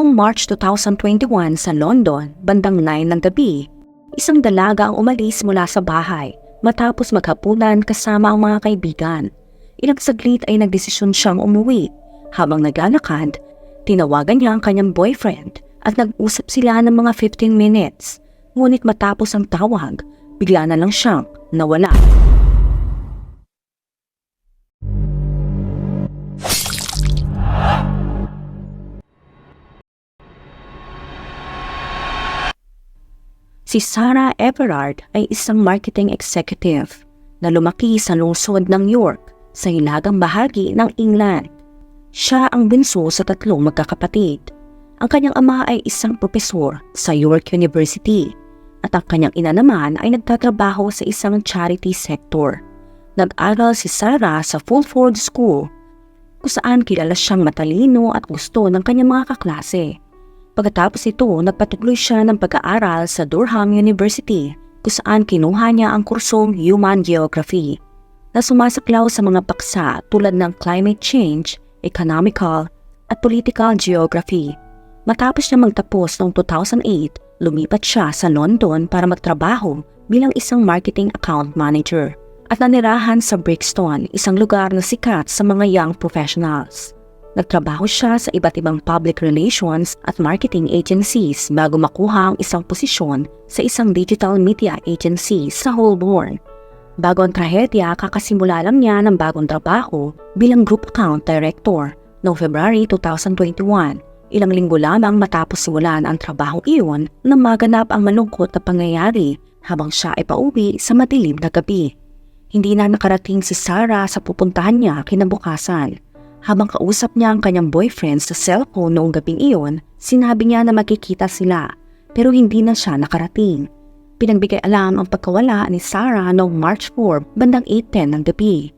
Noong March 2021 sa London, bandang 9 ng gabi, isang dalaga ang umalis mula sa bahay matapos maghapunan kasama ang mga kaibigan. Ilang saglit ay nagdesisyon siyang umuwi. Habang naglalakad, tinawagan niya ang kanyang boyfriend at nag-usap sila ng mga 15 minutes. Ngunit matapos ang tawag, bigla na lang siyang nawala. Si Sarah Everard ay isang marketing executive na lumaki sa lungsod ng York sa hilagang bahagi ng England. Siya ang bunso sa 3 magkakapatid. Ang kanyang ama ay isang propesor sa York University at ang kanyang ina naman ay nagtatrabaho sa isang charity sector. Nag-aral si Sarah sa Fulford School kung saan kilala siyang matalino at gusto ng kanyang mga kaklase. Pagkatapos ito, nagpatuloy siya ng pag-aaral sa Durham University kung saan kinuha niya ang kursong Human Geography na sumasaklaw sa mga paksa tulad ng climate change, economical at political geography. Matapos niya magtapos noong 2008, lumipat siya sa London para magtrabaho bilang isang marketing account manager at nanirahan sa Brixton, isang lugar na sikat sa mga young professionals. Nagtrabaho siya sa iba't ibang public relations at marketing agencies bago makuha ang isang posisyon sa isang digital media agency sa Holborn. Bago ang trahedya, kakasimula lang niya ng bagong trabaho bilang group account director noong February 2021. Ilang linggo lamang matapos simulan ang trabaho iyon na maganap ang malungkot na pangyayari habang siya ay pauwi sa madilim na gabi. Hindi na nakarating si Sarah sa pupuntahan niya kinabukasan. Habang kausap niya ang kanyang boyfriend sa cellphone noong gabing iyon, sinabi niya na magkikita sila pero hindi na siya nakarating. Pinagbigay alam ang pagkawala ni Sarah noong March 4 bandang 8:10 ng gabi.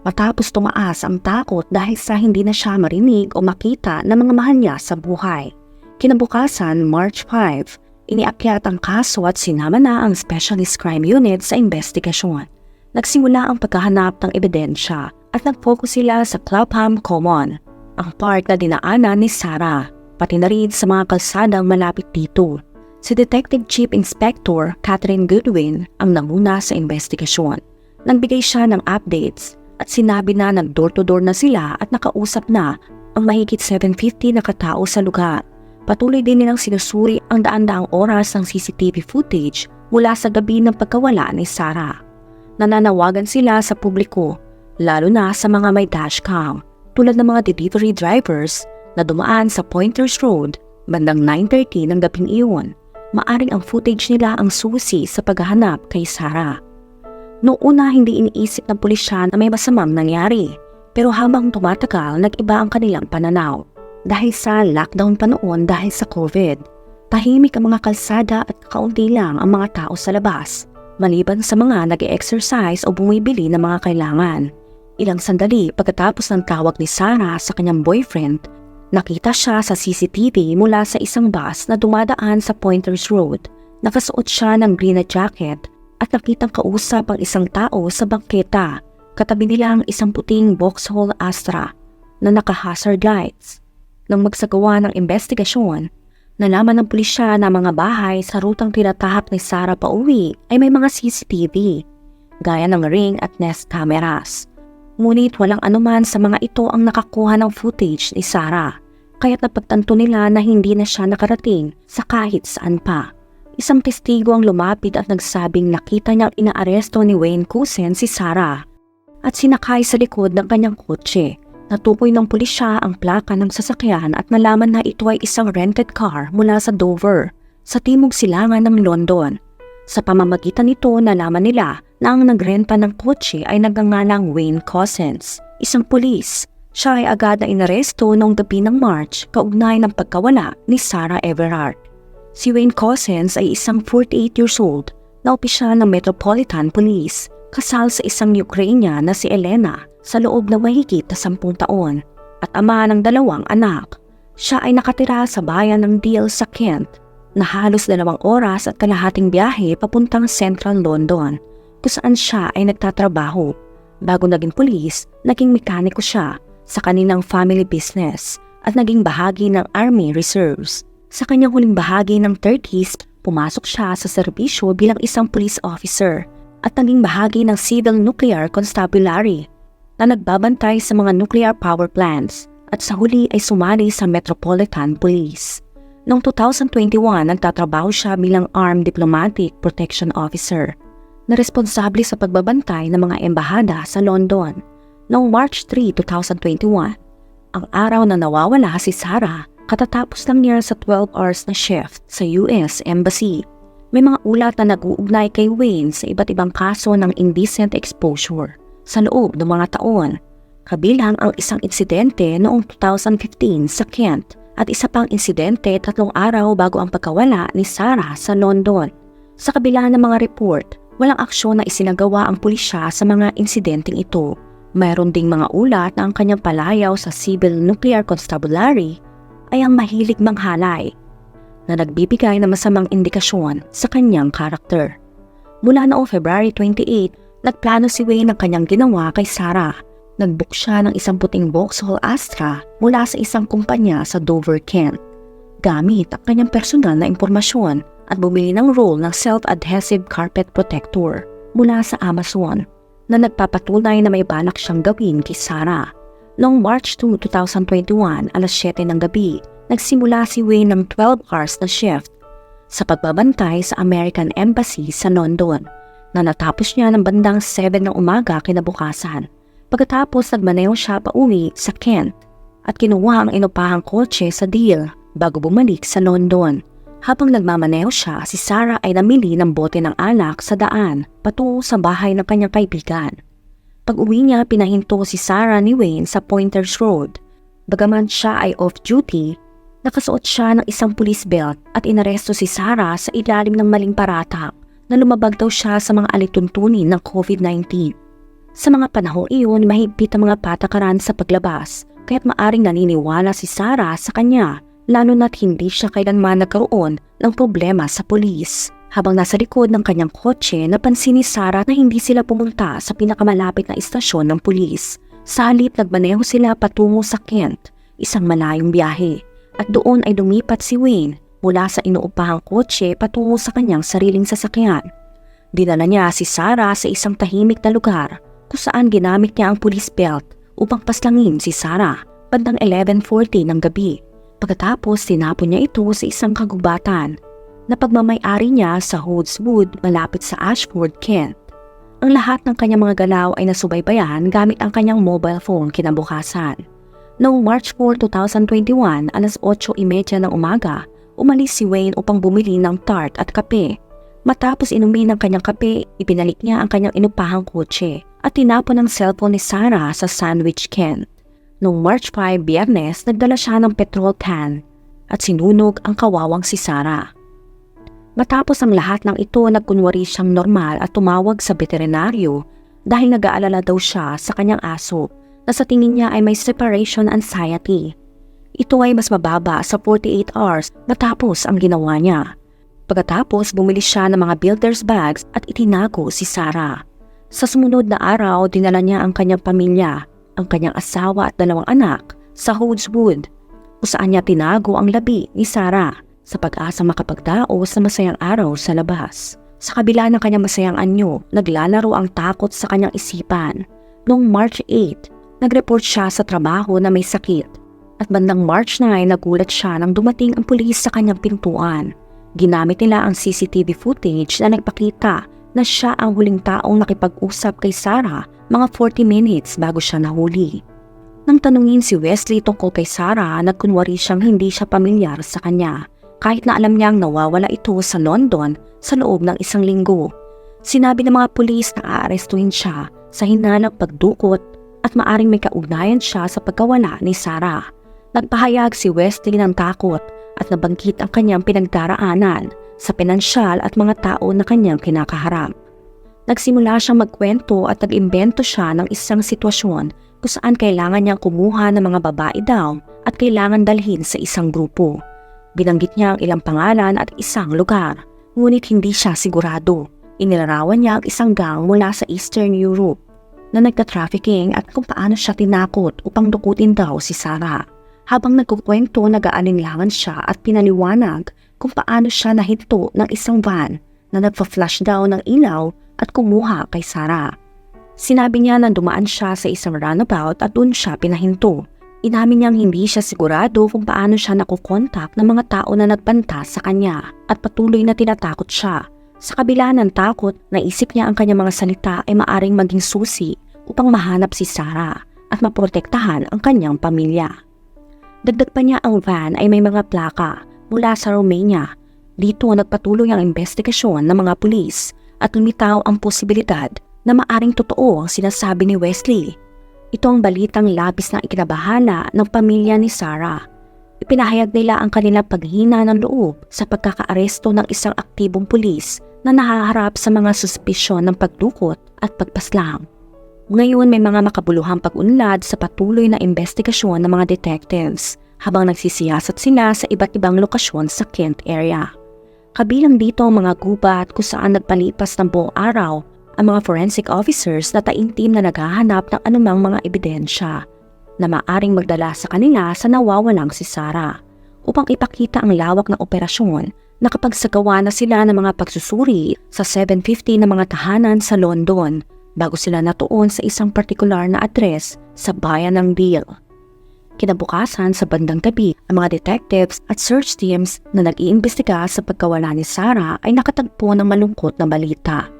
Matapos tumaas ang takot dahil sa hindi na siya marinig o makita ng mga mahal niya sa buhay. Kinabukasan, March 5, iniakyat ang kaso at sinama na ang Specialist Crime Unit sa investigasyon. Nagsimula ang paghahanap ng ebidensya at nag-focus sila sa Clapham Common, ang park na dinaanan ni Sarah, pati na rin sa mga kalsadang malapit dito. Si Detective Chief Inspector Catherine Goodwin ang namuna sa investigasyon. Nagbigay siya ng updates at sinabi na nag-door-to-door na sila at nakausap na ang mahigit 750 na katao sa lugar. Patuloy din nilang sinusuri ang daan-daang oras ng CCTV footage mula sa gabi ng pagkawala ni Sarah. Nananawagan sila sa publiko, lalo na sa mga may dashcam, tulad ng mga delivery drivers na dumaan sa Pointers Road bandang 9:30 ng gabing iyon. Maaring ang footage nila ang susi sa paghahanap kay Sarah. Noong una, hindi iniisip ng pulisya na may masamang nangyari, pero habang tumatagal, nag-iba ang kanilang pananaw. Dahil sa lockdown pa noon dahil sa COVID, tahimik ang mga kalsada at kaunti lang ang mga tao sa labas, maliban sa mga nag-e-exercise o bumibili ng mga kailangan. Ilang sandali pagkatapos ng tawag ni Sarah sa kanyang boyfriend, nakita siya sa CCTV mula sa isang bus na dumadaan sa Pointers Road. Nakasuot siya ng green na jacket at nakitang kausap ang isang tao sa bangketa. Katabi nila ang isang puting Vauxhall Astra na naka-hazard lights. Nang magsagawa ng investigasyon, nalaman ng pulisya na mga bahay sa rutang tinatahak ni Sarah pauwi ay may mga CCTV, gaya ng Ring at Nest cameras. Ngunit walang anuman sa mga ito ang nakakuha ng footage ni Sarah, kaya't napagtanto nila na hindi na siya nakarating sa kahit saan pa. Isang testigo ang lumapit at nagsabing nakita niyang inaaresto ni Wayne Cousin si Sarah at sinakay sa likod ng kanyang kotse. Natukoy ng pulisya ang plaka ng sasakyan at nalaman na ito ay isang rented car mula sa Dover, sa timog silangan ng London. Sa pamamagitan nito, nalaman nila na ang nagrenta ng kotse ay nagngangalang Wayne Cousins, isang pulis. Siya ay agad na inaresto noong gabi ng March kaugnay ng pagkawala ni Sarah Everard. Si Wayne Cousins ay isang 48 years old na opisyal ng Metropolitan Police, kasal sa isang Ukrainian na si Elena sa loob ng mahigit na 10 taon at ama ng 2 anak. Siya ay nakatira sa bayan ng Deal sa Kent na halos 2 oras at kalahating biyahe papuntang Central London, kung saan siya ay nagtatrabaho. Bago naging pulis, naging mekaniko siya sa kanilang family business at naging bahagi ng Army Reserves. Sa kanyang huling bahagi ng 30s, pumasok siya sa serbisyo bilang isang police officer at naging bahagi ng Civil Nuclear Constabulary na nagbabantay sa mga nuclear power plants at sa huli ay sumali sa Metropolitan Police. Noong 2021, nagtatrabaho siya bilang Armed Diplomatic Protection Officer na responsable sa pagbabantay ng mga embahada sa London. Noong March 3, 2021, ang araw na nawawala si Sarah katatapos lang niya sa 12 hours na shift sa US Embassy. May mga ulat na nag-uugnay kay Wayne sa iba't ibang kaso ng indecent exposure sa loob ng mga taon, kabilang ang isang insidente noong 2015 sa Kent at isa pang insidente 3 araw bago ang pagkawala ni Sarah sa London. Sa kabila ng mga report, walang aksyon na isinagawa ang pulisya sa mga insidenteng ito. Mayroon ding mga ulat na ang kanyang palayaw sa Civil Nuclear Constabulary ay ang mahilig manghalay na nagbibigay ng masamang indikasyon sa kanyang karakter. Mula noong February 28, nagplano si Wayne ng kanyang ginawa kay Sarah. Nag-book siya ng isang puting Vauxhall Astra mula sa isang kumpanya sa Dover, Kent. Gamit ang kanyang personal na impormasyon at bumili ng roll ng self-adhesive carpet protector mula sa Amazon na nagpapatunay na may balak siyang gawin kay Sarah. Noong March 2, 2021, alas 7 ng gabi, nagsimula si Wayne ng 12 hours na shift sa pagbabantay sa American Embassy sa London na natapos niya ng bandang 7 ng umaga kinabukasan. Pagkatapos nagmaneho siya pauwi sa Kent at kinuha ang inupahang kotse sa Deal bago bumalik sa London. Habang nagmamaneho siya, si Sarah ay namili ng bote ng alak sa daan patungo sa bahay ng kanyang kaibigan. Pag-uwi niya, pinahinto si Sarah ni Wayne sa Pointers Road. Bagaman siya ay off-duty, nakasuot siya ng isang police belt at inaresto si Sarah sa ilalim ng maling paratak na lumabag daw siya sa mga alituntunin ng COVID-19. Sa mga panahong iyon, mahigpit ang mga patakaran sa paglabas, kaya't maaring naniniwala si Sarah sa kanya, lalo na't hindi siya kailanman nagkaroon ng problema sa pulis. Habang nasa likod ng kanyang kotse, napansin ni Sarah na hindi sila pumunta sa pinakamalapit na istasyon ng pulis. Sa halip, nagmaneho sila patungo sa Kent, isang malayong biyahe, at doon ay lumipat si Wayne mula sa inuupahang kotse patungo sa kanyang sariling sasakyan. Dinala niya si Sarah sa isang tahimik na lugar kung saan ginamit niya ang police belt upang paslangin si Sarah bandang 11:40 ng gabi. Pagkatapos tinapon niya ito sa isang kagubatan na pagmamay-ari niya sa Hodswood malapit sa Ashford, Kent. Ang lahat ng kanyang mga galaw ay nasubaybayan gamit ang kanyang mobile phone kinabukasan. Noong March 4, 2021, alas 8:30 ng umaga, umalis si Wayne upang bumili ng tart at kape. Matapos inumin ang kanyang kape, ibinalik niya ang kanyang inupahang kotse at tinapon ang cellphone ni Sarah sa Sandwich, Kent. Noong March 5, Biyernes, nagdala siya ng petrol can at sinunog ang kawawang si Sarah. Matapos ang lahat ng ito, nagkunwari siyang normal at tumawag sa veterinaryo dahil nag-aalala daw siya sa kanyang aso na sa tingin niya ay may separation anxiety. Ito ay mas mababa sa 48 hours matapos ang ginawa niya. Pagkatapos, bumili siya ng mga builder's bags at itinago si Sarah. Sa sumunod na araw, dinala niya ang kanyang pamilya, ang kanyang asawa at 2 anak sa Hodswood, kung saan niya tinago ang labi ni Sarah sa pag-asa makapagdaos na masayang araw sa labas. Sa kabila ng kanyang masayang anyo, naglalaro ang takot sa kanyang isipan. Noong March 8, nag-report siya sa trabaho na may sakit. At bandang March 9, nagulat siya nang dumating ang pulis sa kanyang pintuan. Ginamit nila ang CCTV footage na nagpakita na siya ang huling taong nakipag-usap kay Sarah mga 40 minutes bago siya nahuli. Nang tanungin si Wesley tungkol kay Sarah, nagkunwari siyang hindi siya pamilyar sa kanya, kahit na alam niyang nawawala ito sa London sa loob ng 1 linggo. Sinabi ng mga pulis na aarestuhin siya sa hinalang pagdukot at maaring may kaugnayan siya sa pagkawala ni Sarah. Nagpahayag si Wesley ng takot at nabanggit ang kanyang pinagdaraanan sa pinansyal at mga tao na kanyang kinakaharap. Nagsimula siyang magkwento at nag-imbento siya ng isang sitwasyon kung saan kailangan niyang kumuha ng mga babae daw at kailangan dalhin sa isang grupo. Binanggit niya ang ilang pangalan at isang lugar, ngunit hindi siya sigurado. Inilarawan niya ang isang gang mula sa Eastern Europe na nagka-trafficking at kung paano siya tinakot upang dukutin daw si Sarah. Habang nagkukwento, nag-aalinlangan siya at pinaliwanag kung paano siya nahinto ng isang van na nagpa-flash daw ng ilaw at kumuha kay Sarah. Sinabi niya na dumaan siya sa isang runabout at doon siya pinahinto. Inamin niyang hindi siya sigurado kung paano siya nakukontak ng mga tao na nagbanta sa kanya at patuloy na tinatakot siya. Sa kabila ng takot, naisip niya ang kanyang mga salita ay maaring maging susi upang mahanap si Sarah at maprotektahan ang kanyang pamilya. Dagdag pa niya ang van ay may mga plaka mula sa Romania. Dito nagpatuloy ang investigasyon ng mga pulis at lumitaw ang posibilidad na maaring totoo ang sinasabi ni Wesley. Ito ang balitang labis na ikinabahala ng pamilya ni Sarah. Ipinahayag nila ang kanilang paghina ng loob sa pagkakaaresto ng isang aktibong pulis na nahaharap sa mga suspisyon ng pagdukot at pagpaslang. Ngayon may mga makabuluhang pag-unlad sa patuloy na investigasyon ng mga detectives habang nagsisiyasat sila sa iba't ibang lokasyon sa Kent area. Kabilang dito ang mga gubat kung saan nagpalipas ng buong araw ang mga forensic officers na taimtim na naghahanap ng anumang mga ebidensya na maaring magdala sa kanila sa nawawalang si Sarah. Upang ipakita ang lawak ng operasyon, nakapagsagawa na sila ng mga pagsusuri sa 750 na mga tahanan sa London bago sila natuon sa isang partikular na address sa bayan ng Deal. Kinabukasan sa bandang gabi, ang mga detectives at search teams na nag-iimbestiga sa pagkawala ni Sarah ay nakatagpo ng malungkot na balita.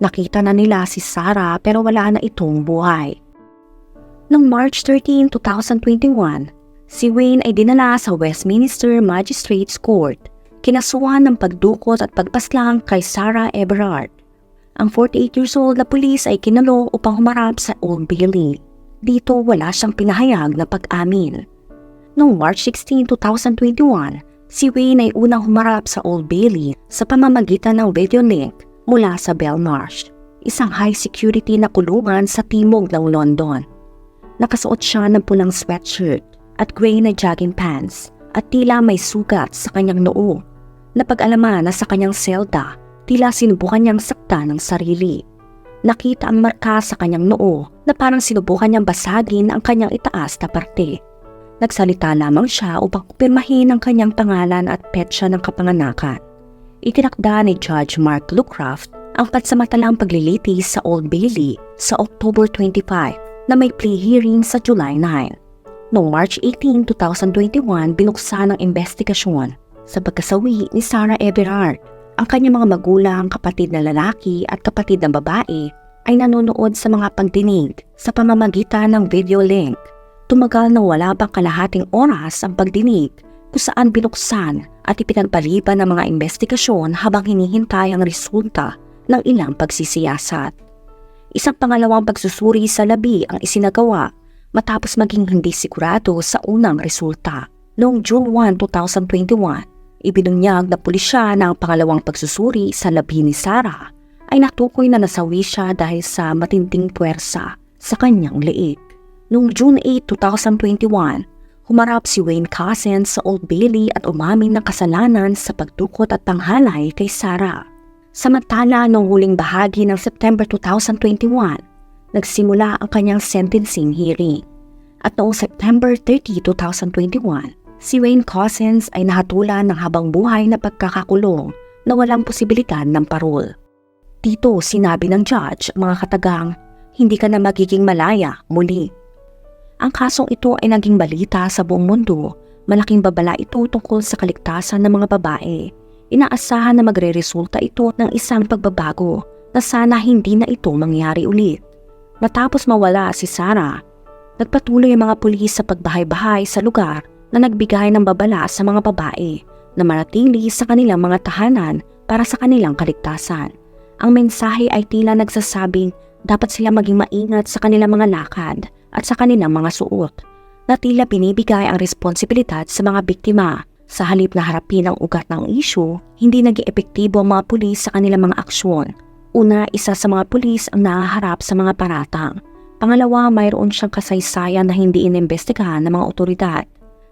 Nakita na nila si Sarah pero wala na itong buhay. Noong March 13, 2021, si Wayne ay dinala sa Westminster Magistrates Court, kinasuhan ng pagdukot at pagpaslang kay Sarah Everard. Ang 48 years old na pulis ay kinulong upang humarap sa Old Bailey. Dito wala siyang pinahayag na pag-amin. Noong March 16, 2021, si Wayne ay unang humarap sa Old Bailey sa pamamagitan ng video link mula sa Belmarsh, isang high-security na kulungan sa timog ng London. Nakasuot siya ng pulang sweatshirt at gray na jogging pants at tila may sugat sa kanyang noo. Napag-alaman na sa kanyang selda, tila sinubukan niyang saktan ng sarili. Nakita ang marka sa kanyang noo na parang sinubukan niyang basagin ang kanyang itaas na parte. Nagsalita lamang siya upang kupirmahin ang kanyang pangalan at petsa ng kapanganakan. Itinakda ni Judge Mark Lucraft ang pansamantalang paglilitis sa Old Bailey sa October 25 na may plea hearing sa July 9. Noong March 18, 2021, binuksan ang investigasyon sa pagkasawi ni Sarah Everard. Ang kanyang mga magulang, kapatid na lalaki at kapatid na babae ay nanonood sa mga pagdinig sa pamamagitan ng video link. Tumagal na wala pang kalahating oras ang pagdinig kung saan binuksan at ipinagpaliban ng mga investigasyon habang hinihintay ang resulta ng ilang pagsisiyasat. Isang pangalawang pagsusuri sa labi ang isinagawa matapos maging hindi sigurado sa unang resulta. Noong June 1, 2021, ibinunyag na pulisya na ang pangalawang pagsusuri sa labi ni Sarah ay natukoy na nasawi siya dahil sa matinding puwersa sa kanyang leeg. Noong June 8, 2021, humarap si Wayne Cossens sa Old Bailey at umamin ng kasalanan sa pagdukot at panghalay kay Sarah. Samantala, noong huling bahagi ng September 2021, nagsimula ang kanyang sentencing hearing. At noong September 30, 2021, si Wayne Cossens ay nahatulan ng habang buhay na pagkakakulong na walang posibilidad ng parol. Dito sinabi ng judge ang mga katagang, hindi ka na magiging malaya muli. Ang kasong ito ay naging balita sa buong mundo. Malaking babala ito tungkol sa kaligtasan ng mga babae. Inaasahan na magre-resulta ito ng isang pagbabago na sana hindi na ito mangyari ulit. Matapos mawala si Sarah, nagpatuloy ang mga pulis sa pagbahay-bahay sa lugar na nagbigay ng babala sa mga babae na manatili sa kanilang mga tahanan para sa kanilang kaligtasan. Ang mensahe ay tila nagsasabing dapat sila maging maingat sa kanilang mga lakad at sa kanilang mga suot, na tila binibigay ang responsibilidad sa mga biktima. Sa halip na harapin ang ugat ng issue, hindi naging epektibo ang mga pulis sa kanilang mga aksyon. Una, isa sa mga pulis ang nahaharap sa mga paratang. Pangalawa, mayroon siyang kasaysayan na hindi inimbestigahan ng mga otoridad.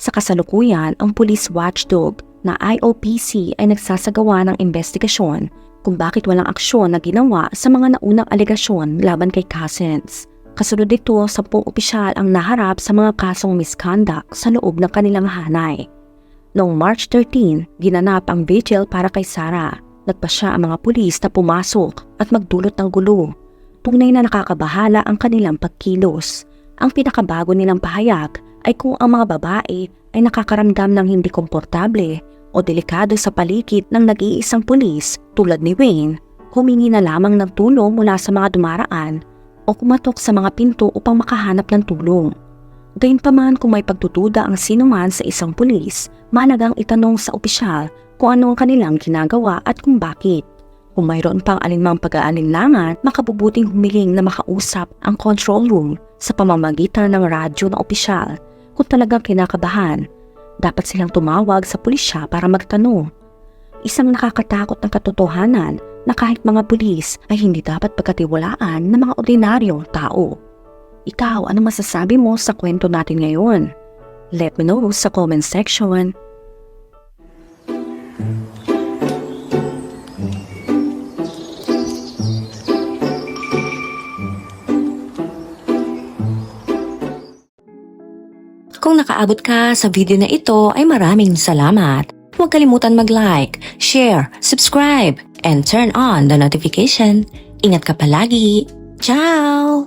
Sa kasalukuyan, ang police watchdog na IOPC ay nagsasagawa ng investigasyon kung bakit walang aksyon na ginawa sa mga naunang alegasyon laban kay Cossens. Kasunod nito, 10 opisyal ang naharap sa mga kasong misconduct sa loob ng kanilang hanay. Noong March 13, ginanap ang vigil para kay Sarah. Nagpasya ang mga pulis na pumasok at magdulot ng gulo. Tunay na nakakabahala ang kanilang pagkilos. Ang pinakabago nilang pahayag ay kung ang mga babae ay nakakaramdam ng hindi komportable o delikado sa paligid ng nag-iisang pulis tulad ni Wayne, humingi na lamang ng tulong mula sa mga dumaraan o kumatok sa mga pinto upang makahanap ng tulong. Gayunpaman kung may pagdududa ang sinuman sa isang pulis, mahalagang itanong sa opisyal kung ano ang kanilang ginagawa at kung bakit. Kung mayroon pang alinmang pag-aalinlangan, makabubuting humiling na makausap ang control room sa pamamagitan ng radyo ng opisyal. Kung talagang kinakabahan, dapat silang tumawag sa pulisya para magtanong. Isang nakakatakot na katotohanan na kahit mga pulis ay hindi dapat pagkatiwalaan ng mga ordinaryong tao. Ikaw, ano masasabi mo sa kwento natin ngayon? Let me know sa comment section. Kung nakaabot ka sa video na ito ay maraming salamat. Huwag kalimutan mag-like, share, subscribe, and turn on the notification. Ingat ka palagi. Ciao!